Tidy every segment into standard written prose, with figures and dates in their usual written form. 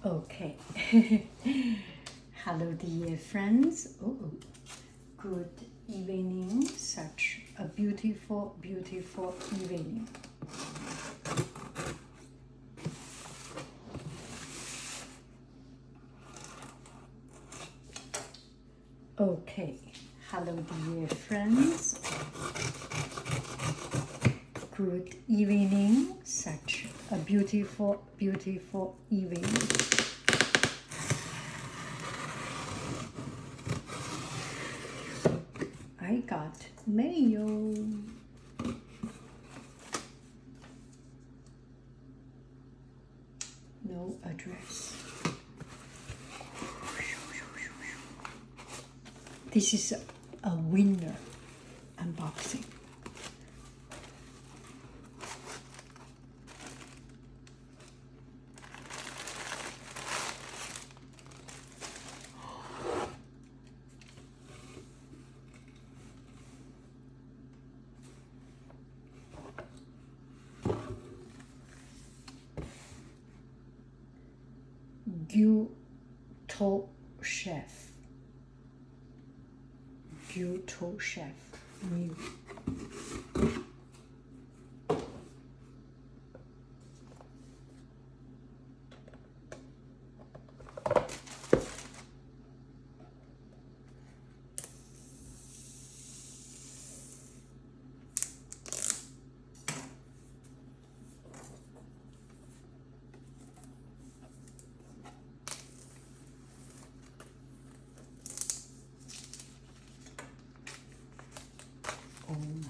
Okay. Hello, dear friends. Good evening. Such a beautiful, beautiful evening. Okay. Hello, dear friends. Good evening. Such a beautiful, beautiful evening. I got mail. No address. This is a winner unboxing. Gyuto chef. Gyuto chef. New. Oh my.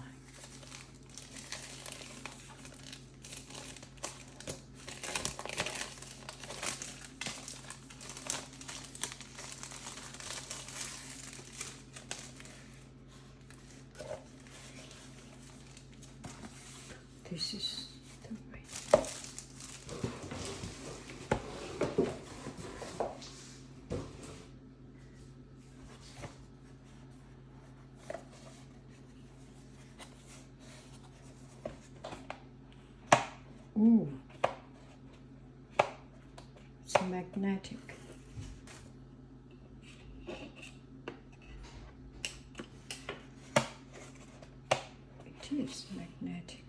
This is the way. Ooh. It's magnetic. It is magnetic.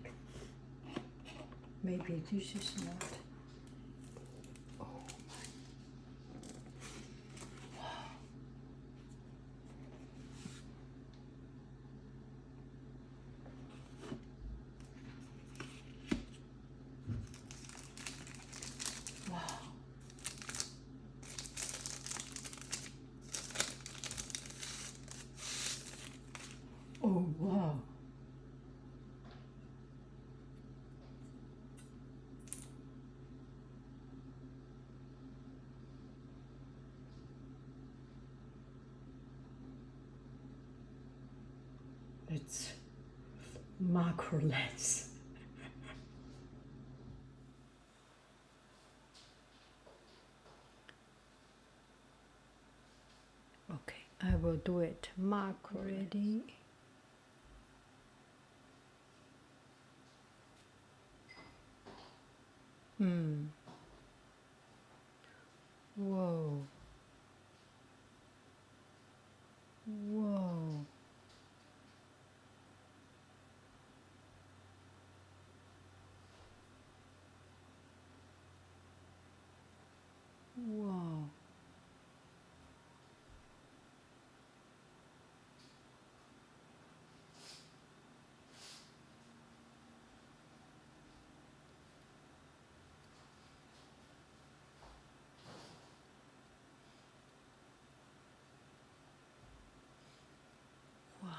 Maybe this is not. Oh my. Wow. Wow. Oh wow. It's macro lens. Okay, I will do it. Macro ready. Whoa. Whoa. Whoa. Wow.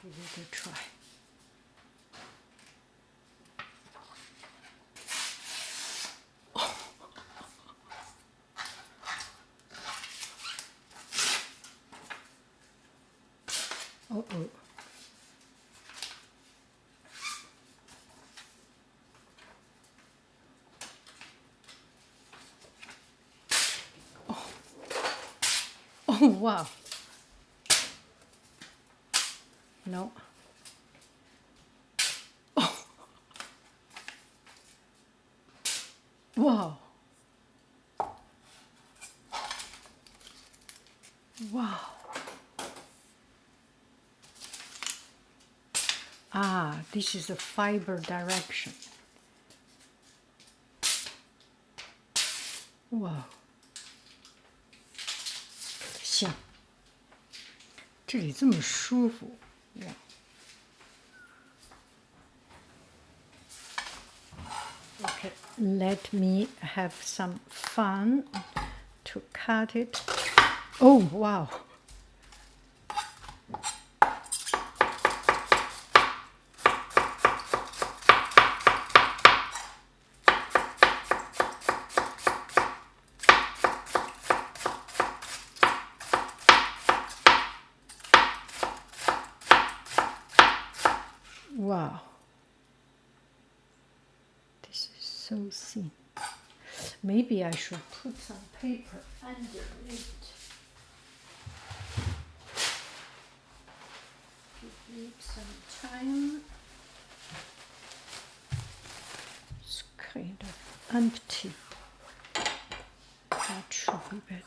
Give it a try. Uh-oh. Oh wow. No. Oh. Wow. Wow. Ah, this is the fiber direction. Wow. 香，这里这么舒服。哇。Okay, let me have some fun to cut it. Oh, wow. Wow. This is so thin. Maybe I should put some paper under it. Give it some time. It's kind of empty. That should be better.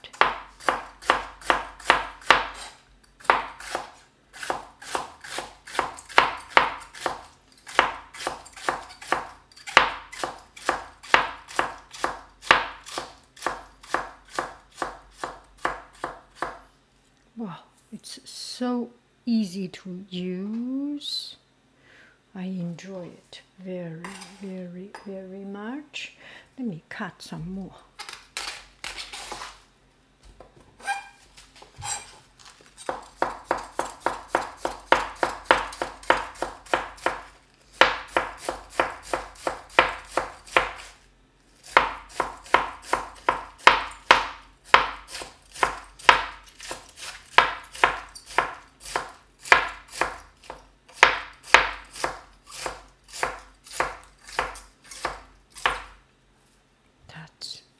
Wow, it's so easy to use. I enjoy it very, very, very much. Let me cut some more.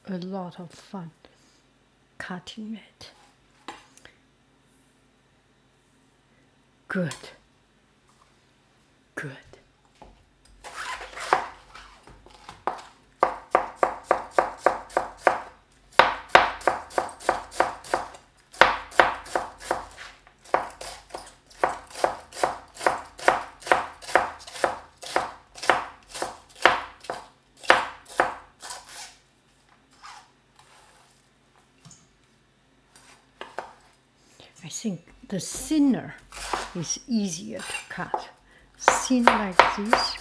A lot of fun cutting it. Good. Good. I think the thinner is easier to cut. Thin like this.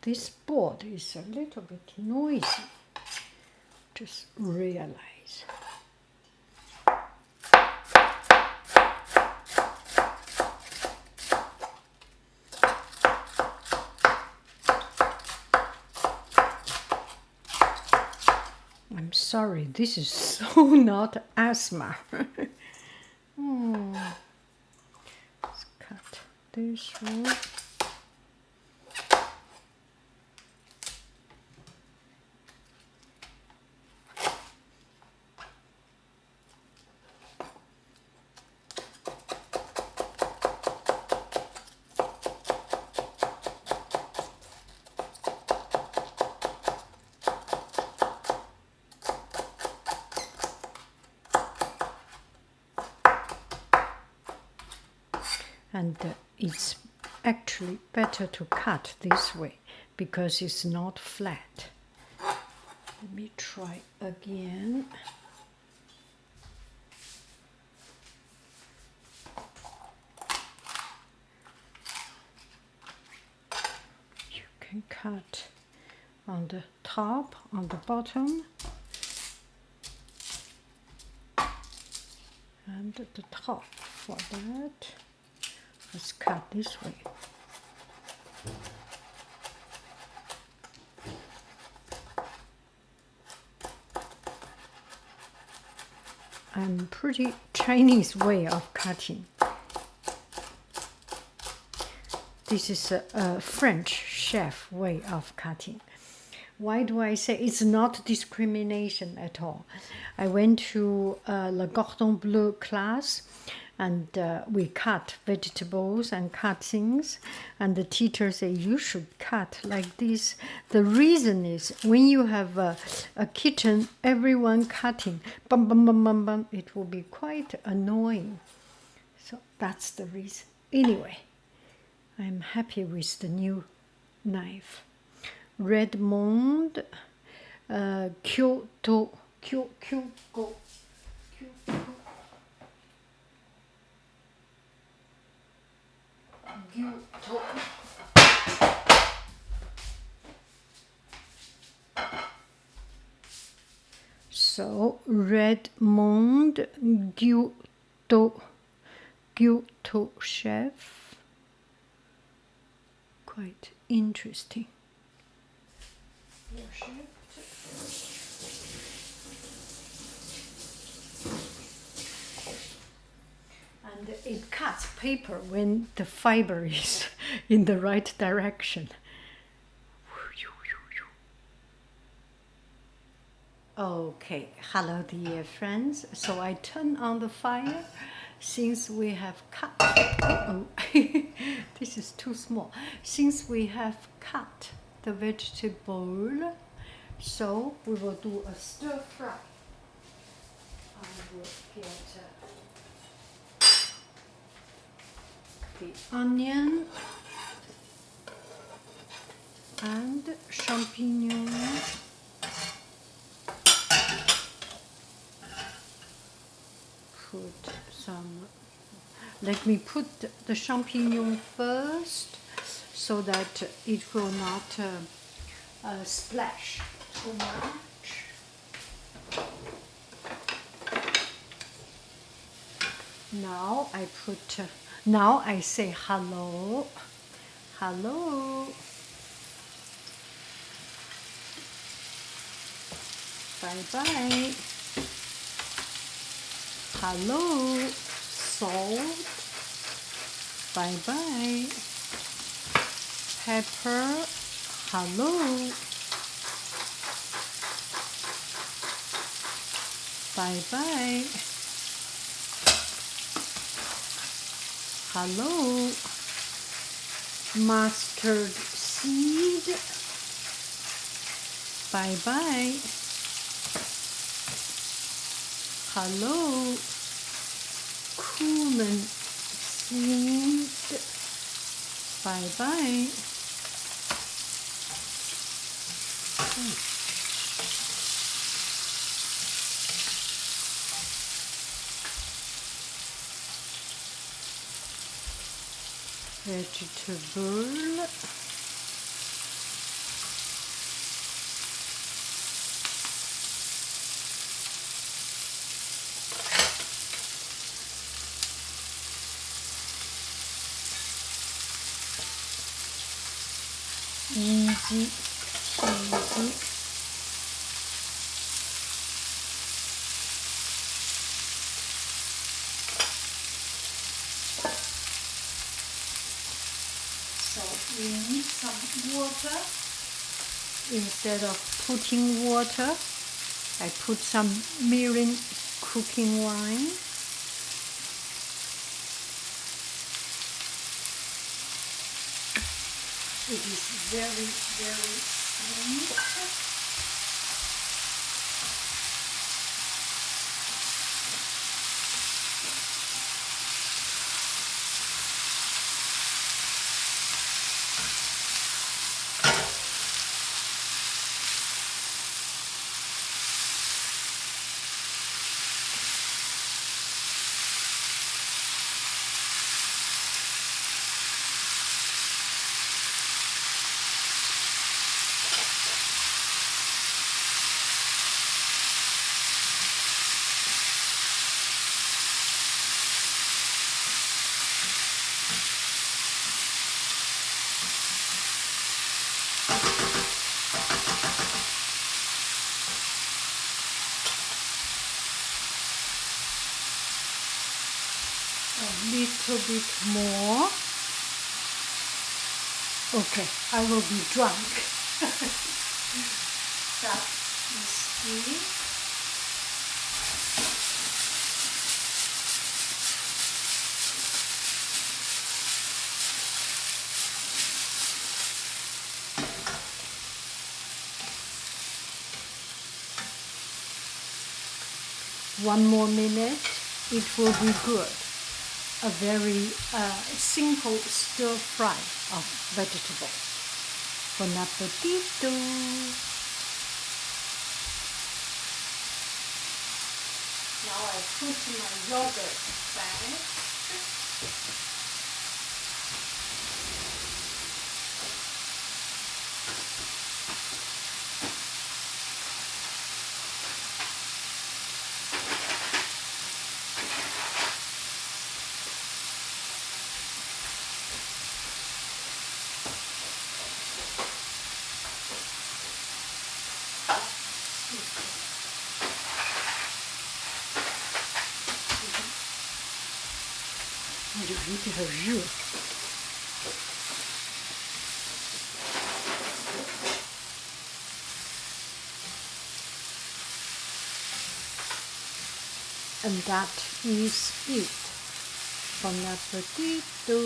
This board is a little bit noisy. Just realize. I'm sorry, this is so not asthma. Let's cut this one. And it's actually better to cut this way because it's not flat. Let me try again. You can cut on the top, on the bottom, and and the top. For that, let's cut this way. I'm pretty Chinese way of cutting. This is a French chef way of cutting. Why do I say it's not discrimination at all? I went to Le Cordon Bleu class, and we cut vegetables and cut things, and the teacher said you should cut like this. The reason is when you have a kitchen, everyone cutting, bum, bum, bum, bum, bum, it will be quite annoying. So that's the reason. Anyway, I'm happy with the new knife. Redmond, Kyoto. So Redmond Kyoto chef. Quite interesting. And it cuts paper when the fiber is in the right direction. Okay, hello dear friends. So I turn on the fire since we have cut. Oh, this is too small. Since we have cut the vegetable, so we will do a stir fry. I will get the onion and champignons. Put some. Let me put the champignon first, so that it will not splash too much. Now I put. Now I say hello, hello. Bye bye. Hello, salt. Bye bye. Pepper. Hello. Bye bye. Hello. Mustard seed. Bye bye. Hello. Cumin seed. Bye bye. Vegetable. Easy, easy. So we need some water. Instead of putting water, I put some mirin cooking wine. It is very, very sweet. A little bit more. Okay, I will be drunk. That is it. One more minute, it will be good. A very simple stir fry of vegetables. Bon appetito! Now I put my yogurt back. Il est vieux. And that is it. Bon appetito!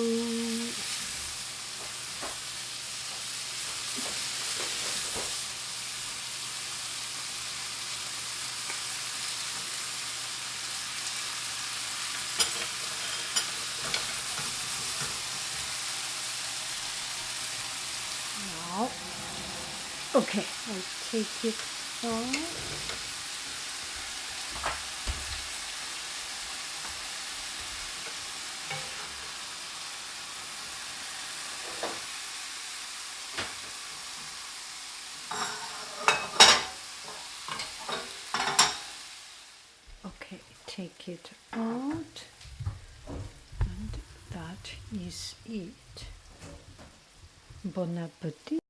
Now, okay, I'll take it off. Okay, take it out, and that is it. Bon appetit.